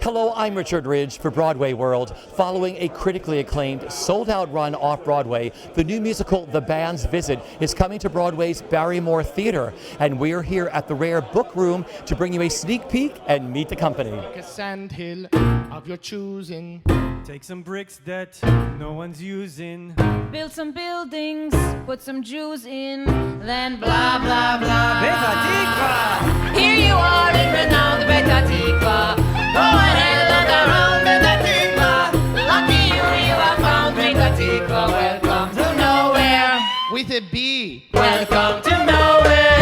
Hello, I'm Richard Ridge for Broadway World. Following a critically acclaimed, sold-out run off-Broadway, the new musical The Band's Visit is coming to Broadway's Barrymore Theater, and we're here at the Rare Book Room to bring you a sneak peek and meet the company. Take a sandhill of your choosing. Take some bricks that no one's using. Build some buildings, put some Jews in, then blah, blah, blah. Beta Tikva! Here you are in renowned Beta Tikva. Go ahead, look around Beta Tikva. Lucky you have found Beta Tikva. Welcome to nowhere. With a B. Welcome to nowhere.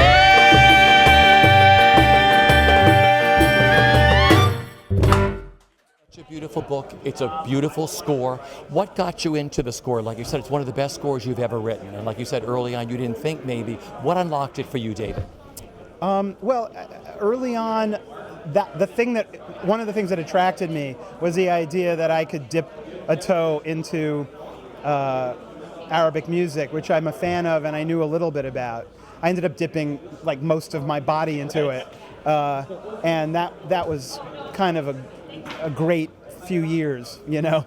It's a beautiful book. It's a beautiful score. What got you into the score? Like you said, it's one of the best scores you've ever written. And like you said early on, you didn't think maybe. What unlocked it for you, David? Early on, one of the things that attracted me was the idea that I could dip a toe into Arabic music, which I'm a fan of and I knew a little bit about. I ended up dipping like most of my body into it, and that was kind of a great few years, you know.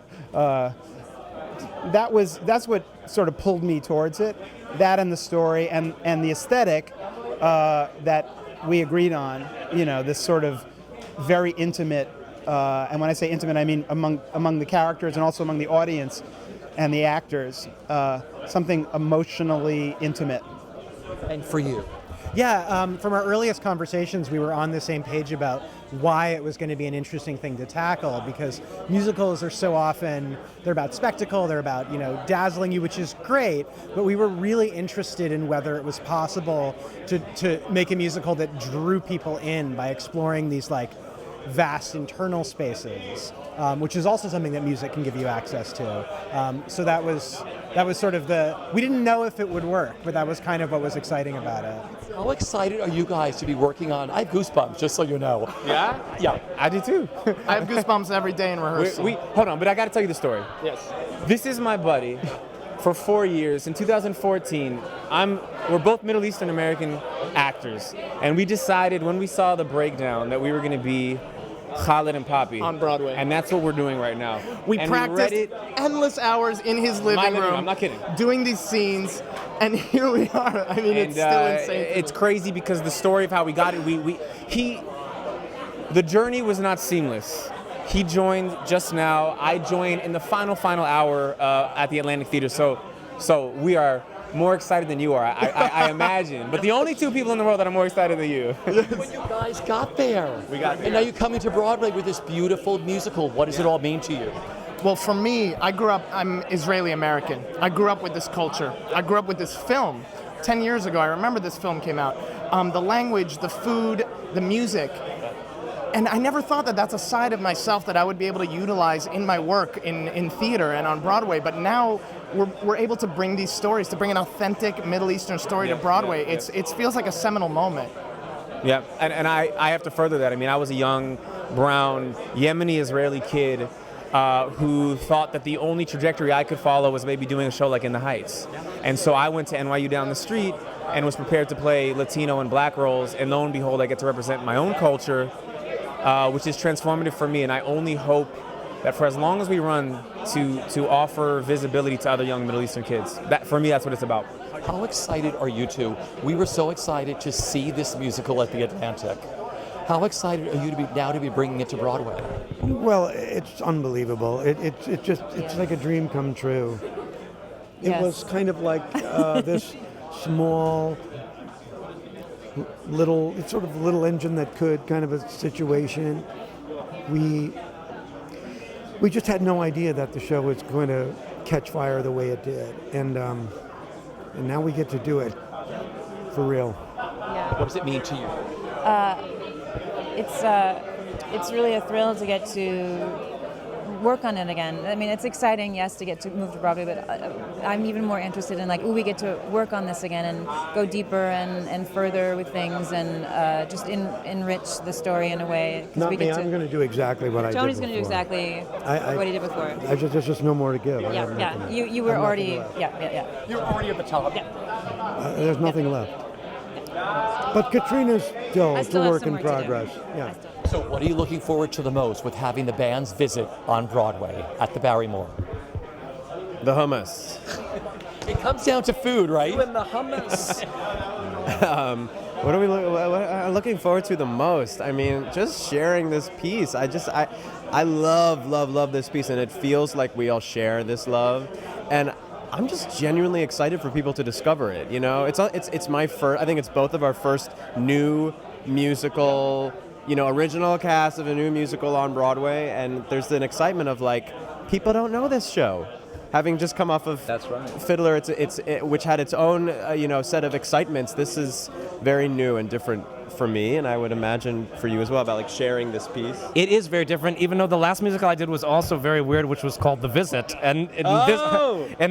That's what sort of pulled me towards it. That and the story and the aesthetic that we agreed on, you know, this sort of very intimate, and when I say intimate, I mean among the characters and also among the audience and the actors, something emotionally intimate. And for you? Yeah, from our earliest conversations, we were on the same page about why it was going to be an interesting thing to tackle, because musicals are so often, they're about spectacle, they're about, you know, dazzling you, which is great, but we were really interested in whether it was possible to make a musical that drew people in by exploring these like vast internal spaces, which is also something that music can give you access to. So that was sort of we didn't know if it would work, but that was kind of what was exciting about it. How excited are you guys to be working on? I have goosebumps, just so you know. Yeah? Yeah. I do too. I have goosebumps every day in rehearsal. Hold on, but I got to tell you the story. Yes. This is my buddy for 4 years. In 2014, we're both Middle Eastern American actors, and we decided when we saw the breakdown that we were going to be Khalid and Poppy On Broadway. and that's what we're doing right now. We And practiced read it. endless hours in his living living room, room. I'm not kidding. Doing these scenes, and here we are. I mean, it's still insane. It's crazy because the story of how we got it, the journey was not seamless. He joined just now. I joined in the final hour at the Atlantic Theater. So we are more excited than you are, I imagine. But the only two people in the world that are more excited than you. When you guys got there. We got there. And now you're coming to Broadway with this beautiful musical. What does it all mean to you? Well, for me, I'm Israeli American. I grew up with this culture. I grew up with this film. 10 years ago, I remember this film came out. The language, the food, the music. And I never thought that that's a side of myself that I would be able to utilize in my work in theater and on Broadway. But now we're able to bring these stories, to bring an authentic Middle Eastern story to Broadway. It feels like a seminal moment. Yeah, and I have to further that. I mean, I was a young, brown, Yemeni Israeli kid who thought that the only trajectory I could follow was maybe doing a show like In the Heights. And so I went to NYU down the street and was prepared to play Latino and black roles, and lo and behold, I get to represent my own culture, which is transformative for me, and I only hope that for as long as we run to offer visibility to other young Middle Eastern kids. That, for me, that's what it's about. How excited are you two? We were so excited to see this musical at the Atlantic. How excited are you to be bringing it to Broadway? Well, it's unbelievable. It's like a dream come true. It Yes. was kind of like this small, little engine that could kind of a situation. We just had no idea that the show was going to catch fire the way it did, and now we get to do it for real. What does it mean to you? It's really a thrill to get to work on it again. I mean, it's exciting, yes, to get to move to Broadway, but I'm even more interested in we get to work on this again and go deeper and further with things and just enrich the story in a way. Not me. I'm going to do exactly what I did before. Tony's going to do exactly what he did before. There's just no more to give. You were already, yeah. You're already at the top. Yeah. There's nothing left. But Katrina's still I it's still a have work some in work to do. progress. I Yeah. still- So what are you looking forward to the most with having the band's visit on Broadway at the Barrymore? The hummus. It comes down to food, right? the hummus. What are we looking forward to the most? I mean, just sharing this piece. I love this piece, and it feels like we all share this love, and I'm just genuinely excited for people to discover it. You know, it's my first. I think it's both of our first new musical, original cast of a new musical on Broadway, and there's an excitement of like people don't know this show. Having just come off of That's right. Fiddler, which had its own set of excitements. This is very new and different for me, and I would imagine for you as well, about like sharing this piece. It is very different, even though the last musical I did was also very weird, which was called The Visit. And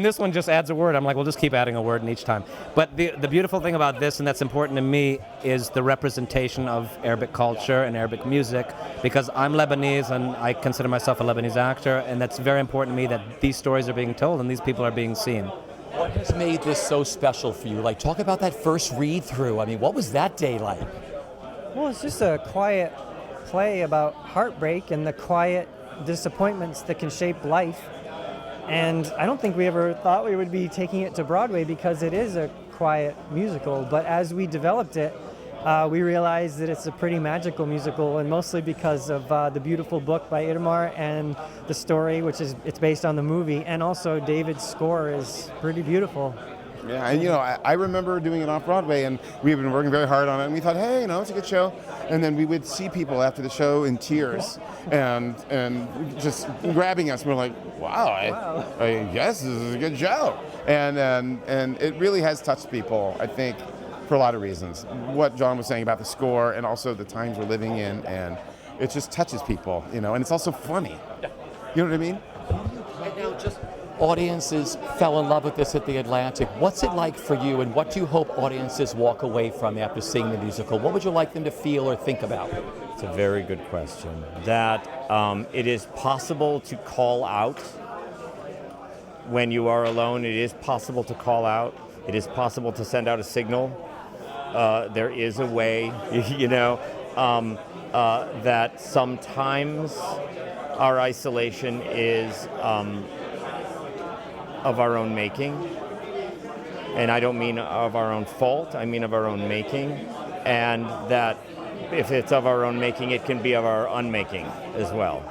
this one just adds a word. I'm like, we'll just keep adding a word in each time. But the beautiful thing about this, and that's important to me, is the representation of Arabic culture and Arabic music, because I'm Lebanese and I consider myself a Lebanese actor, and that's very important to me that these stories are being told and these people are being seen. What has made this so special for you? Like, talk about that first read through. I mean, what was that day like? Well, it's just a quiet play about heartbreak and the quiet disappointments that can shape life. And I don't think we ever thought we would be taking it to Broadway because it is a quiet musical. But as we developed it, we realized that it's a pretty magical musical, and mostly because of the beautiful book by Itamar and the story, it's based on the movie, and also David's score is pretty beautiful. Yeah, and I remember doing it off Broadway, and we've been working very hard on it, and we thought, hey, it's a good show. And then we would see people after the show in tears and just grabbing us. We're like, wow, I guess this is a good show. And it really has touched people, I think, for a lot of reasons. What John was saying about the score and also the times we're living in, and it just touches people, and it's also funny. You know what I mean? And now just audiences fell in love with this at the Atlantic. What's it like for you, and what do you hope audiences walk away from after seeing the musical? What would you like them to feel or think about? It's a very good question. That it is possible to call out when you are alone. It is possible to call out. It is possible to send out a signal. There is a way, that sometimes our isolation is of our own making. And I don't mean of our own fault, I mean of our own making. And that if it's of our own making, it can be of our unmaking as well.